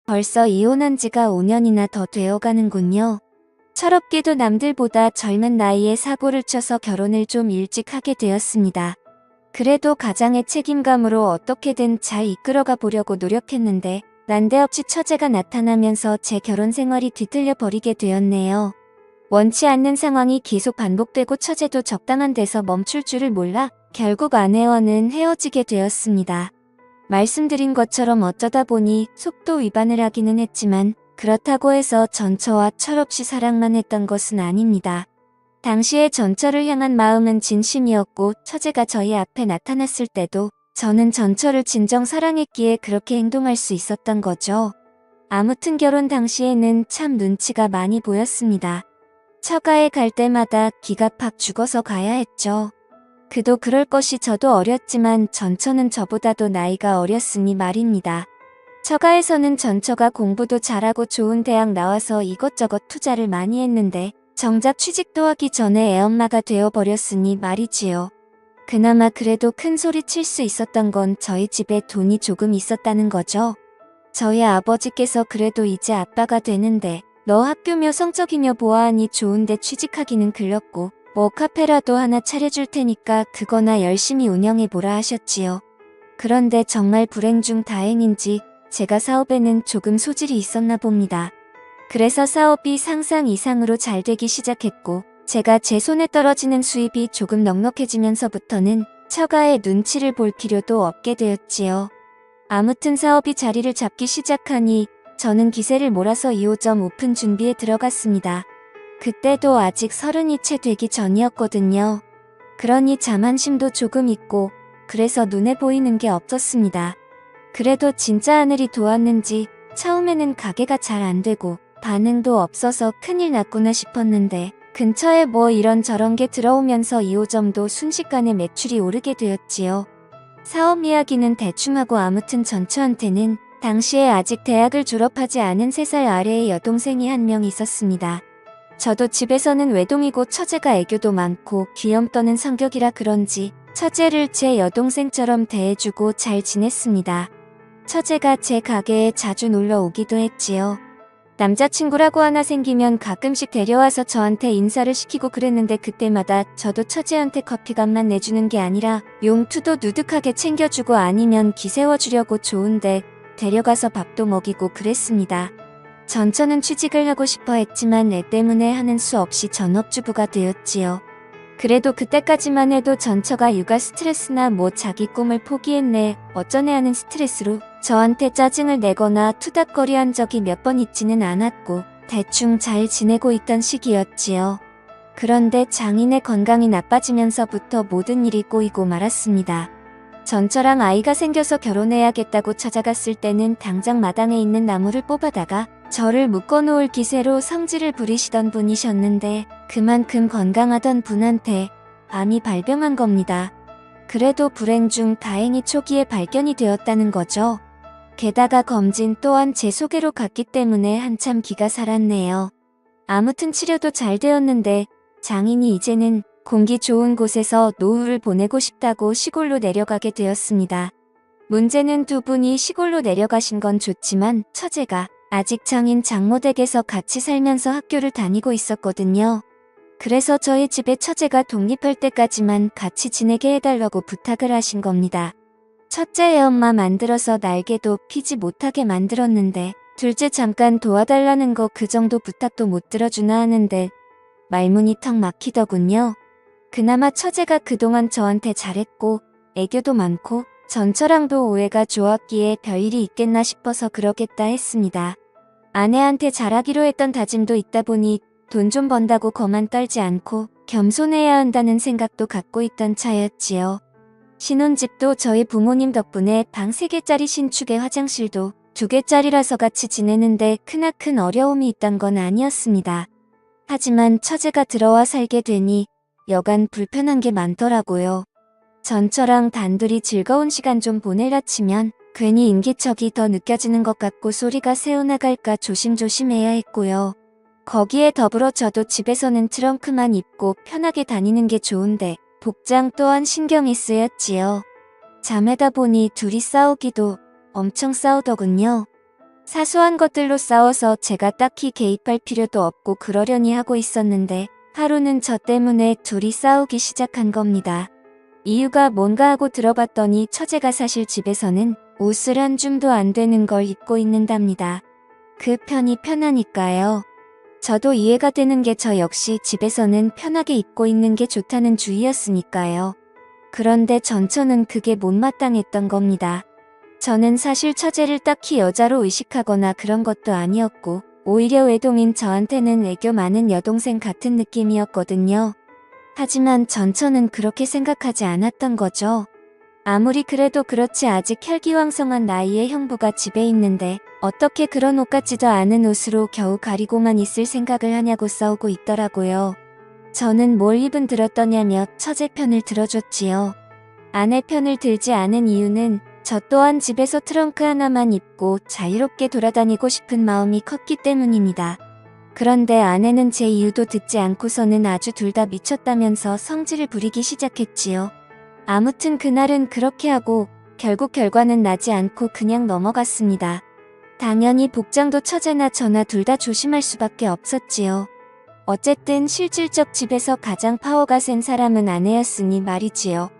벌써 이혼한 지가 5년이나 더 되어가는군요. 철없게도 남들보다 젊은 나이에 사고를 쳐서 결혼을 좀 일찍 하게 되었습니다. 그래도 가장의 책임감으로 어떻게든 잘 이끌어가 보려고 노력했는데 난데없이 처제가 나타나면서 제 결혼 생활이 뒤틀려 버리게 되었네요. 원치 않는 상황이 계속 반복되고 처제도 적당한 데서 멈출 줄을 몰라 결국 아내와는 헤어지게 되었습니다. 말씀드린 것처럼 어쩌다 보니 속도 위반을 하기는 했지만 그렇다고 해서 전처와 철없이 사랑만 했던 것은 아닙니다. 당시에 전처를 향한 마음은 진심이었고 처제가 저희 앞에 나타났을 때도 저는 전처를 진정 사랑했기에 그렇게 행동할 수 있었던 거죠. 아무튼 결혼 당시에는 참 눈치가 많이 보였습니다. 처가에 갈 때마다 기가 팍 죽어서 가야 했죠. 그도 그럴 것이 저도 어렸지만 전처는 저보다도 나이가 어렸으니 말입니다. 처가에서는 전처가 공부도 잘하고 좋은 대학 나와서 이것저것 투자를 많이 했는데 정작 취직도 하기 전에 애엄마가 되어버렸으니 말이지요. 그나마 그래도 큰 소리 칠 수 있었던 건 저희 집에 돈이 조금 있었다는 거죠. 저희 아버지께서 그래도 이제 아빠가 되는데 너 학교며 성적이며 보아하니 좋은데 취직하기는 글렀고 뭐 카페라도 하나 차려줄 테니까 그거나 열심히 운영해보라 하셨지요. 그런데 정말 불행 중 다행인지 제가 사업에는 조금 소질이 있었나 봅니다. 그래서 사업이 상상 이상으로 잘 되기 시작했고 제가 제 손에 떨어지는 수입이 조금 넉넉해지면서부터는 처가의 눈치를 볼 필요도 없게 되었지요. 아무튼 사업이 자리를 잡기 시작하니 저는 기세를 몰아서 2호점 오픈 준비에 들어갔습니다. 그때도 아직 30이 채 되기 전이었거든요. 그러니 자만심도 조금 있고 그래서 눈에 보이는 게 없었습니다. 그래도 진짜 하늘이 도왔는지 처음에는 가게가 잘 안 되고 반응도 없어서 큰일 났구나 싶었는데 근처에 뭐 이런저런 게 들어오면서 2호점도 순식간에 매출이 오르게 되었지요. 사업 이야기는 대충 하고 아무튼 전처한테는 당시에 아직 대학을 졸업하지 않은 3살 아래의 여동생이 한 명 있었습니다. 저도 집에서는 외동이고 처제가 애교도 많고 귀염 떠는 성격이라 그런지 처제를 제 여동생처럼 대해주고 잘 지냈습니다. 처제가 제 가게에 자주 놀러 오기도 했지요. 남자친구라고 하나 생기면 가끔씩 데려와서 저한테 인사를 시키고 그랬는데 그때마다 저도 처제한테 커피값만 내주는 게 아니라 용투도 누득하게 챙겨주고 아니면 기세워주려고 좋은데 데려가서 밥도 먹이고 그랬습니다. 전처는 취직을 하고 싶어 했지만 애 때문에 하는 수 없이 전업주부가 되었지요. 그래도 그때까지만 해도 전처가 육아 스트레스나 뭐 자기 꿈을 포기했네 어쩌네 하는 스트레스로 저한테 짜증을 내거나 투닥거리한 적이 몇 번 있지는 않았고 대충 잘 지내고 있던 시기였지요. 그런데 장인의 건강이 나빠지면서부터 모든 일이 꼬이고 말았습니다. 전처랑 아이가 생겨서 결혼해야겠다고 찾아갔을 때는 당장 마당에 있는 나무를 뽑아다가 저를 묶어놓을 기세로 성질을 부리시던 분이셨는데 그만큼 건강하던 분한테 암이 발병한 겁니다. 그래도 불행 중 다행히 초기에 발견이 되었다는 거죠. 게다가 검진 또한 제 소개로 갔기 때문에 한참 기가 살았네요. 아무튼 치료도 잘 되었는데 장인이 이제는 공기 좋은 곳에서 노후를 보내고 싶다고 시골로 내려가게 되었습니다. 문제는 두 분이 시골로 내려가신 건 좋지만 처제가 아직 장인 장모댁에서 같이 살면서 학교를 다니고 있었거든요. 그래서 저희 집에 처제가 독립할 때까지만 같이 지내게 해달라고 부탁을 하신 겁니다. 첫째 애엄마 만들어서 날개도 피지 못하게 만들었는데 둘째 잠깐 도와달라는 거 그 정도 부탁도 못 들어주나 하는데 말문이 턱 막히더군요. 그나마 처제가 그동안 저한테 잘했고 애교도 많고 전처랑도 오해가 좋았기에 별일이 있겠나 싶어서 그러겠다 했습니다. 아내한테 잘하기로 했던 다짐도 있다 보니 돈 좀 번다고 거만 떨지 않고 겸손해야 한다는 생각도 갖고 있던 차였지요. 신혼집도 저희 부모님 덕분에 방 3개짜리 신축의 화장실도 2개짜리라서 같이 지내는데 크나큰 어려움이 있던 건 아니었습니다. 하지만 처제가 들어와 살게 되니 여간 불편한 게 많더라고요. 전처랑 단둘이 즐거운 시간 좀 보내려 치면 괜히 인기척이 더 느껴지는 것 같고 소리가 새어나갈까 조심조심해야 했고요. 거기에 더불어 저도 집에서는 트렁크만 입고 편하게 다니는 게 좋은데 복장 또한 신경이 쓰였지요. 자매다 보니 둘이 싸우기도 엄청 싸우더군요. 사소한 것들로 싸워서 제가 딱히 개입할 필요도 없고 그러려니 하고 있었는데 하루는 저 때문에 둘이 싸우기 시작한 겁니다. 이유가 뭔가 하고 들어봤더니 처제가 사실 집에서는 옷을 한 줌도 안 되는 걸 입고 있는답니다. 그 편이 편하니까요. 저도 이해가 되는 게 저 역시 집에서는 편하게 입고 있는 게 좋다는 주의였으니까요. 그런데 전처는 그게 못마땅했던 겁니다. 저는 사실 처제를 딱히 여자로 의식하거나 그런 것도 아니었고 오히려 외동인 저한테는 애교 많은 여동생 같은 느낌이었거든요. 하지만 전처는 그렇게 생각하지 않았던 거죠. 아무리 그래도 그렇지 아직 혈기왕성한 나이의 형부가 집에 있는데 어떻게 그런 옷 같지도 않은 옷으로 겨우 가리고만 있을 생각을 하냐고 싸우고 있더라고요. 저는 뭘 입은 들었더냐며 처제 편을 들어줬지요. 아내 편을 들지 않은 이유는 저 또한 집에서 트렁크 하나만 입고 자유롭게 돌아다니고 싶은 마음이 컸기 때문입니다. 그런데 아내는 제 이유도 듣지 않고서는 아주 둘 다 미쳤다면서 성질을 부리기 시작했지요. 아무튼 그날은 그렇게 하고 결국 결과는 나지 않고 그냥 넘어갔습니다. 당연히 복장도 처제나 저나 둘 다 조심할 수밖에 없었지요. 어쨌든 실질적 집에서 가장 파워가 센 사람은 아내였으니 말이지요.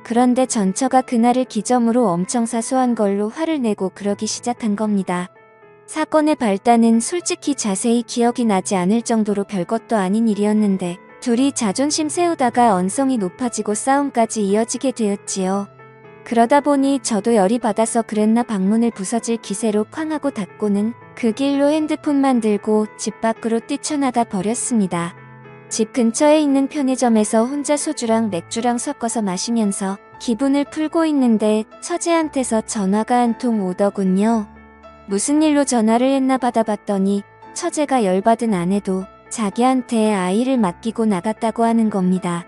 그런데 전처가 그날을 기점으로 엄청 사소한 걸로 화를 내고 그러기 시작한 겁니다. 사건의 발단은 솔직히 자세히 기억이 나지 않을 정도로 별것도 아닌 일이었는데 둘이 자존심 세우다가 언성이 높아지고 싸움까지 이어지게 되었지요. 그러다 보니 저도 열이 받아서 그랬나 방문을 부서질 기세로 쾅 하고 닫고는 그 길로 핸드폰만 들고 집 밖으로 뛰쳐나가 버렸습니다. 집 근처에 있는 편의점에서 혼자 소주랑 맥주랑 섞어서 마시면서 기분을 풀고 있는데 처제한테서 전화가 한 통 오더군요. 무슨 일로 전화를 했나 받아봤더니 처제가 열받은 아내도 자기한테 아이를 맡기고 나갔다고 하는 겁니다.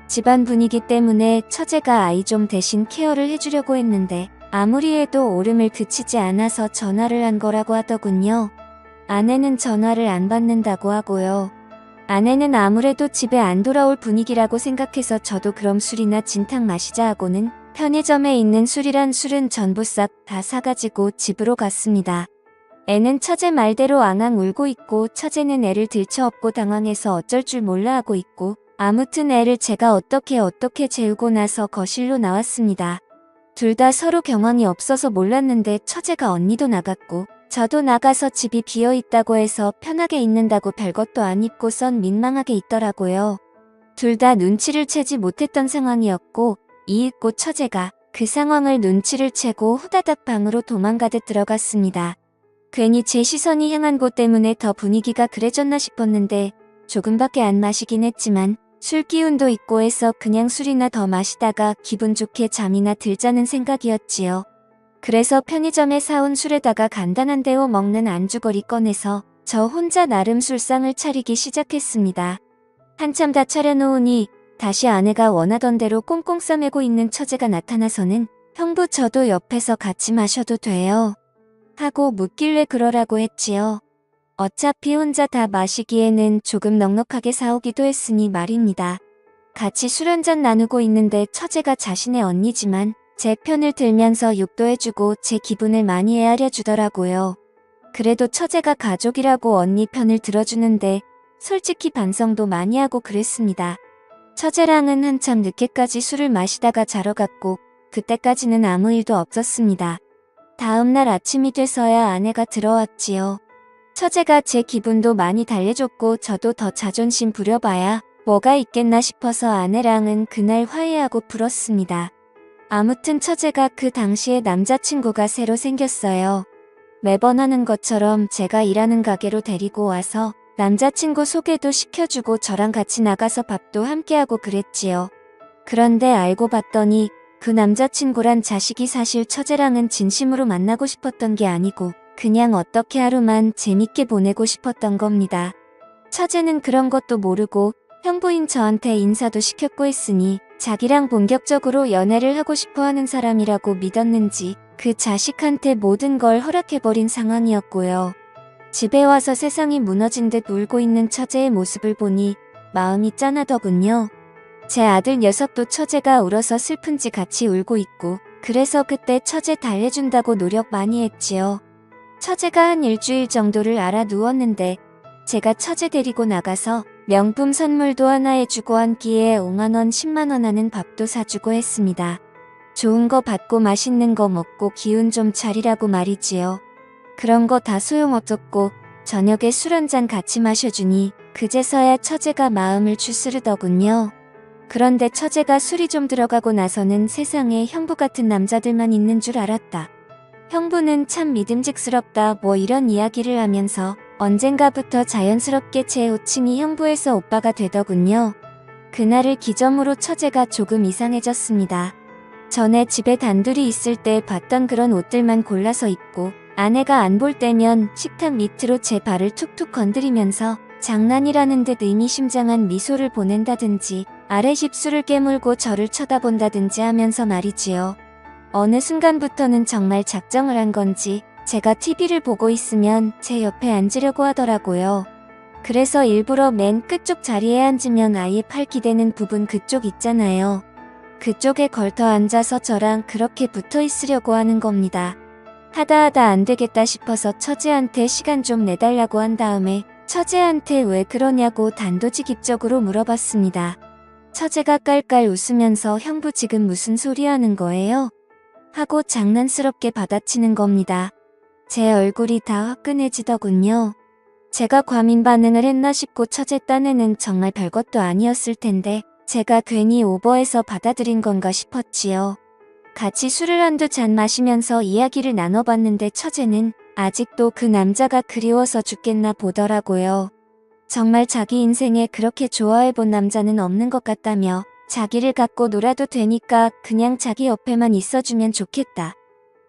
집안 분위기 때문에 처제가 아이 좀 대신 케어를 해주려고 했는데 아무리 해도 오름을 그치지 않아서 전화를 한 거라고 하더군요. 아내는 전화를 안 받는다고 하고요. 아내는 아무래도 집에 안 돌아올 분위기라고 생각해서 저도 그럼 술이나 진탕 마시자 하고는 편의점에 있는 술이란 술은 전부 싹 다 사가지고 집으로 갔습니다. 애는 처제 말대로 앙앙 울고 있고 처제는 애를 들쳐업고 당황해서 어쩔 줄 몰라 하고 있고 아무튼 애를 제가 어떻게 재우고 나서 거실로 나왔습니다. 둘 다 서로 경황이 없어서 몰랐는데 처제가 언니도 나갔고 저도 나가서 집이 비어있다고 해서 편하게 있는다고 별것도 안 입고선 민망하게 있더라고요. 둘 다 눈치를 채지 못했던 상황이었고 이윽고 처제가 그 상황을 눈치를 채고 후다닥 방으로 도망가듯 들어갔습니다. 괜히 제 시선이 향한 곳 때문에 더 분위기가 그래졌나 싶었는데 조금밖에 안 마시긴 했지만 술 기운도 있고 해서 그냥 술이나 더 마시다가 기분 좋게 잠이나 들자는 생각이었지요. 그래서 편의점에 사온 술에다가 간단한 데워 먹는 안주거리 꺼내서 저 혼자 나름 술상을 차리기 시작했습니다. 한참 다 차려놓으니 다시 아내가 원하던 대로 꽁꽁 싸매고 있는 처제가 나타나서는 형부 저도 옆에서 같이 마셔도 돼요? 하고 묻길래 그러라고 했지요. 어차피 혼자 다 마시기에는 조금 넉넉하게 사오기도 했으니 말입니다. 같이 술 한잔 나누고 있는데 처제가 자신의 언니지만 제 편을 들면서 욕도 해주고 제 기분을 많이 헤아려 주더라고요. 그래도 처제가 가족이라고 언니 편을 들어주는데 솔직히 반성도 많이 하고 그랬습니다. 처제랑은 한참 늦게까지 술을 마시다가 자러 갔고 그때까지는 아무 일도 없었습니다. 다음날 아침이 돼서야 아내가 들어왔지요. 처제가 제 기분도 많이 달래줬고 저도 더 자존심 부려봐야 뭐가 있겠나 싶어서 아내랑은 그날 화해하고 풀었습니다. 아무튼 처제가 그 당시에 남자친구가 새로 생겼어요. 매번 하는 것처럼 제가 일하는 가게로 데리고 와서 남자친구 소개도 시켜주고 저랑 같이 나가서 밥도 함께하고 그랬지요. 그런데 알고 봤더니 그 남자친구란 자식이 사실 처제랑은 진심으로 만나고 싶었던 게 아니고 그냥 어떻게 하루만 재밌게 보내고 싶었던 겁니다. 처제는 그런 것도 모르고 형부인 저한테 인사도 시켰고 했으니 자기랑 본격적으로 연애를 하고 싶어 하는 사람이라고 믿었는지 그 자식한테 모든 걸 허락해버린 상황이었고요. 집에 와서 세상이 무너진 듯 울고 있는 처제의 모습을 보니 마음이 짠하더군요. 제 아들 녀석도 처제가 울어서 슬픈지 같이 울고 있고 그래서 그때 처제 달래준다고 노력 많이 했지요. 처제가 한 일주일 정도를 알아 누웠는데 제가 처제 데리고 나가서 명품 선물도 하나 해주고 한 끼에 5만원 10만원 하는 밥도 사주고 했습니다. 좋은 거 받고 맛있는 거 먹고 기운 좀 차리라고 말이지요. 그런 거 다 소용없었고 저녁에 술 한잔 같이 마셔주니 그제서야 처제가 마음을 추스르더군요. 그런데 처제가 술이 좀 들어가고 나서는 세상에 형부 같은 남자들만 있는 줄 알았다. 형부는 참 믿음직스럽다 뭐 이런 이야기를 하면서 언젠가부터 자연스럽게 제 호칭이 형부에서 오빠가 되더군요. 그날을 기점으로 처제가 조금 이상해졌습니다. 전에 집에 단둘이 있을 때 봤던 그런 옷들만 골라서 입고 아내가 안 볼 때면 식탁 밑으로 제 발을 툭툭 건드리면서 장난이라는 듯 의미심장한 미소를 보낸다든지 아래 입술을 깨물고 저를 쳐다본다든지 하면서 말이지요. 어느 순간부터는 정말 작정을 한 건지 제가 TV를 보고 있으면 제 옆에 앉으려고 하더라고요. 그래서 일부러 맨 끝쪽 자리에 앉으면 아예 팔 기대는 부분 그쪽 있잖아요. 그쪽에 걸터 앉아서 저랑 그렇게 붙어 있으려고 하는 겁니다. 하다 안 되겠다 싶어서 처제한테 시간 좀 내달라고 한 다음에 처제한테 왜 그러냐고 단도직입적으로 물어봤습니다. 처제가 깔깔 웃으면서 형부 지금 무슨 소리 하는 거예요? 하고 장난스럽게 받아치는 겁니다. 제 얼굴이 다 화끈해지더군요. 제가 과민 반응을 했나 싶고 처제 딴에는 정말 별것도 아니었을 텐데 제가 괜히 오버해서 받아들인 건가 싶었지요. 같이 술을 한두 잔 마시면서 이야기를 나눠봤는데 처제는 아직도 그 남자가 그리워서 죽겠나 보더라고요. 정말 자기 인생에 그렇게 좋아해본 남자는 없는 것 같다며 자기를 갖고 놀아도 되니까 그냥 자기 옆에만 있어주면 좋겠다.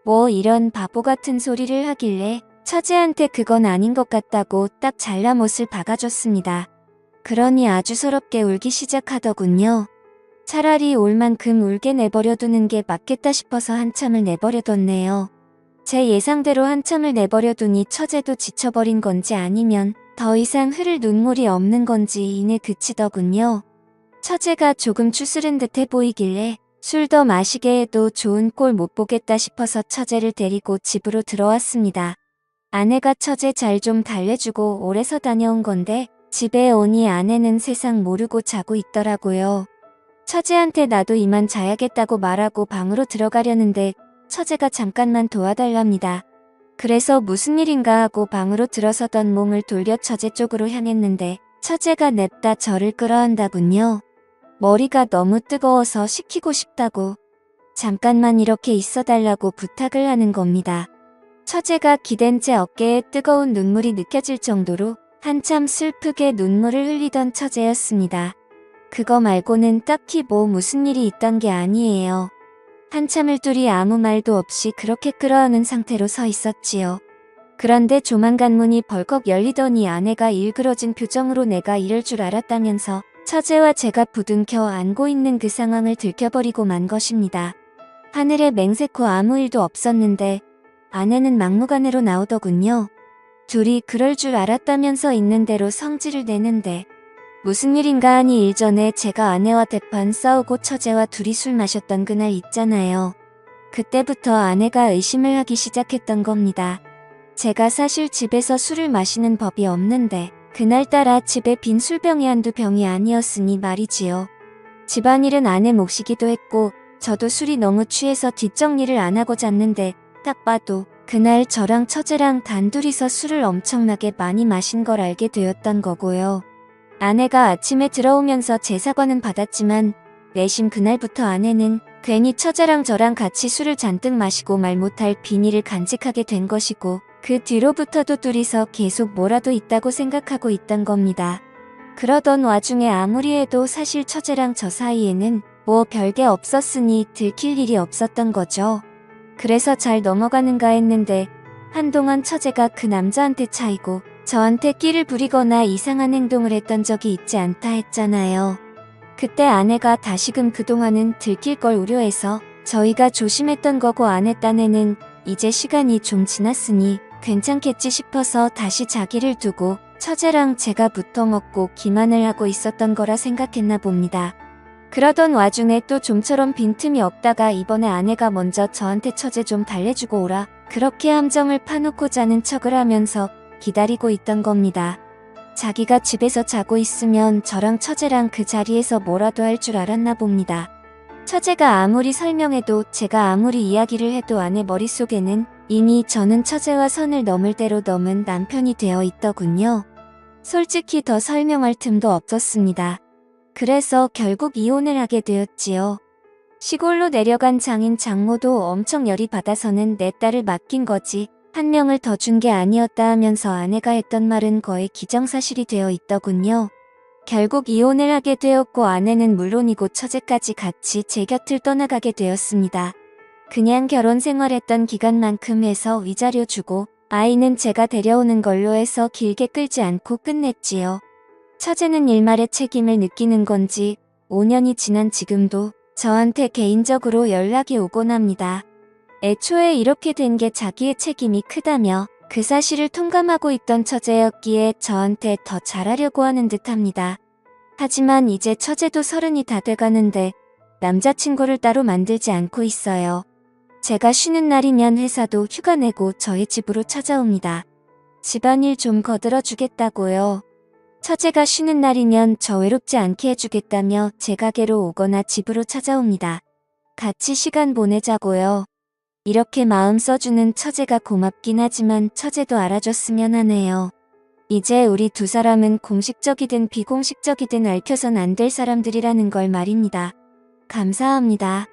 뭐 이런 바보 같은 소리를 하길래 처제한테 그건 아닌 것 같다고 딱 잘라못을 박아줬습니다. 그러니 아주 서럽게 울기 시작하더군요. 차라리 올 만큼 울게 내버려두는 게 맞겠다 싶어서 한참을 내버려뒀네요. 제 예상대로 한참을 내버려두니 처제도 지쳐버린 건지 아니면 더 이상 흐를 눈물이 없는 건지 이내 그치더군요. 처제가 조금 추스른 듯해 보이길래 술 더 마시게 해도 좋은 꼴 못 보겠다 싶어서 처제를 데리고 집으로 들어왔습니다. 아내가 처제 잘 좀 달래주고 오래서 다녀온 건데 집에 오니 아내는 세상 모르고 자고 있더라고요. 처제한테 나도 이만 자야겠다고 말하고 방으로 들어가려는데 처제가 잠깐만 도와달랍니다. 그래서 무슨 일인가 하고 방으로 들어서던 몸을 돌려 처제 쪽으로 향했는데 처제가 냅다 저를 끌어안다군요. 머리가 너무 뜨거워서 식히고 싶다고 잠깐만 이렇게 있어달라고 부탁을 하는 겁니다. 처제가 기댄 제 어깨에 뜨거운 눈물이 느껴질 정도로 한참 슬프게 눈물을 흘리던 처제였습니다. 그거 말고는 딱히 뭐 무슨 일이 있던 게 아니에요. 한참을 둘이 아무 말도 없이 그렇게 끌어안은 상태로 서 있었지요. 그런데 조만간 문이 벌컥 열리더니 아내가 일그러진 표정으로 내가 이럴 줄 알았다면서 처제와 제가 부둥켜 안고 있는 그 상황을 들켜버리고 만 것입니다. 하늘에 맹세코 아무 일도 없었는데 아내는 막무가내로 나오더군요. 둘이 그럴 줄 알았다면서 있는 대로 성질을 내는데 무슨 일인가 하니 일전에 제가 아내와 대판 싸우고 처제와 둘이 술 마셨던 그날 있잖아요. 그때부터 아내가 의심을 하기 시작했던 겁니다. 제가 사실 집에서 술을 마시는 법이 없는데 그날따라 집에 빈 술병이 한두 병이 아니었으니 말이지요. 집안일은 아내 몫이기도 했고 저도 술이 너무 취해서 뒷정리를 안 하고 잤는데 딱 봐도 그날 저랑 처제랑 단둘이서 술을 엄청나게 많이 마신 걸 알게 되었던 거고요. 아내가 아침에 들어오면서 제 사과는 받았지만 내심 그날부터 아내는 괜히 처제랑 저랑 같이 술을 잔뜩 마시고 말 못할 비밀을 간직하게 된 것이고 그 뒤로부터도 둘이서 계속 뭐라도 있다고 생각하고 있던 겁니다. 그러던 와중에 아무리 해도 사실 처제랑 저 사이에는 뭐 별게 없었으니 들킬 일이 없었던 거죠. 그래서 잘 넘어가는가 했는데 한동안 처제가 그 남자한테 차이고 저한테 끼를 부리거나 이상한 행동을 했던 적이 있지 않다 했잖아요. 그때 아내가 다시금 그동안은 들킬 걸 우려해서 저희가 조심했던 거고 아내 딴에는 이제 시간이 좀 지났으니 괜찮겠지 싶어서 다시 자기를 두고 처제랑 제가 붙어먹고 기만을 하고 있었던 거라 생각했나 봅니다. 그러던 와중에 또 좀처럼 빈틈이 없다가 이번에 아내가 먼저 저한테 처제 좀 달래주고 오라 그렇게 함정을 파놓고 자는 척을 하면서 기다리고 있던 겁니다. 자기가 집에서 자고 있으면 저랑 처제랑 그 자리에서 뭐라도 할 줄 알았나 봅니다. 처제가 아무리 설명해도 제가 아무리 이야기를 해도 아내 머릿속에는 이미 저는 처제와 선을 넘을 대로 넘은 남편이 되어 있더군요. 솔직히 더 설명할 틈도 없었습니다. 그래서 결국 이혼을 하게 되었지요. 시골로 내려간 장인 장모도 엄청 열이 받아서는 내 딸을 맡긴 거지 한 명을 더 준 게 아니었다 하면서 아내가 했던 말은 거의 기정사실이 되어 있더군요. 결국 이혼을 하게 되었고 아내는 물론이고 처제까지 같이 제 곁을 떠나가게 되었습니다. 그냥 결혼 생활했던 기간만큼 해서 위자료 주고 아이는 제가 데려오는 걸로 해서 길게 끌지 않고 끝냈지요. 처제는 일말의 책임을 느끼는 건지 5년이 지난 지금도 저한테 개인적으로 연락이 오곤 합니다. 애초에 이렇게 된 게 자기의 책임이 크다며 그 사실을 통감하고 있던 처제였기에 저한테 더 잘하려고 하는 듯합니다. 하지만 이제 처제도 30이 다 돼가는데 남자친구를 따로 만들지 않고 있어요. 제가 쉬는 날이면 회사도 휴가 내고 저희 집으로 찾아옵니다. 집안일 좀 거들어 주겠다고요. 처제가 쉬는 날이면 저 외롭지 않게 해주겠다며 제 가게로 오거나 집으로 찾아옵니다. 같이 시간 보내자고요. 이렇게 마음 써주는 처제가 고맙긴 하지만 처제도 알아줬으면 하네요. 이제 우리 두 사람은 공식적이든 비공식적이든 얽혀선 안 될 사람들이라는 걸 말입니다. 감사합니다.